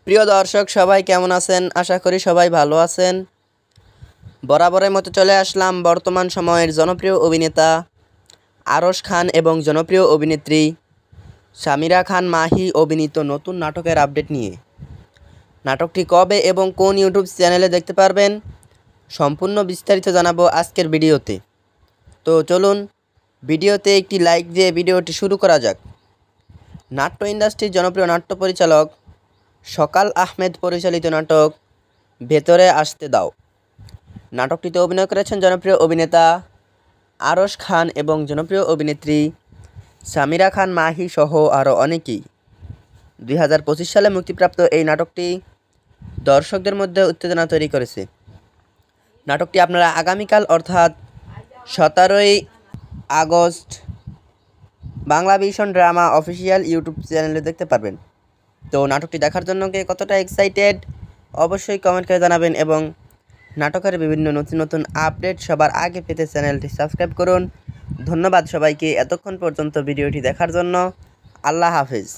প্রিয় দর্শক সবাই কেমন আছেন? আশা করি সবাই ভালো আছেন। বরাবরের মতো চলে আসলাম বর্তমান সময়ের জনপ্রিয় অভিনেতা আরশ খান এবং জনপ্রিয় অভিনেত্রী সামিরা খান মাহি অভিনীত নতুন নাটকের আপডেট নিয়ে। নাটকটি কবে এবং কোন ইউটিউব চ্যানেলে দেখতে পারবেন সম্পূর্ণ বিস্তারিত জানাবো আজকের ভিডিওতে। তো চলুন ভিডিওতে একটি লাইক দিয়ে ভিডিওটি শুরু করা যাক। নাট্য ইন্ডাস্ট্রির জনপ্রিয় নাট্য পরিচালক সকাল আহমেদ পরিচালিত নাটক ভেতরে আসতে দাও। নাটকটিতে অভিনয় করেছেন জনপ্রিয় অভিনেতা আরশ খান এবং জনপ্রিয় অভিনেত্রী সামিরা খান মাহি সহ আরও অনেকেই। 2025 সালে মুক্তিপ্রাপ্ত এই নাটকটি দর্শকদের মধ্যে উত্তেজনা তৈরি করেছে। নাটকটি আপনারা আগামীকাল অর্থাৎ 17ই August Bangla vision drama official YouTube চ্যানেলে দেখতে পারবেন। তো নাটকটি দেখার জন্য কে কতটা এক্সাইটেড অবশ্যই কমেন্ট করে জানাবেন এবং নাটকের বিভিন্ন নতুন আপডেট সবার আগে পেতে চ্যানেলটি সাবস্ক্রাইব করুন। ধন্যবাদ সবাইকে এতক্ষণ পর্যন্ত ভিডিওটি দেখার জন্য। আল্লাহ হাফেজ।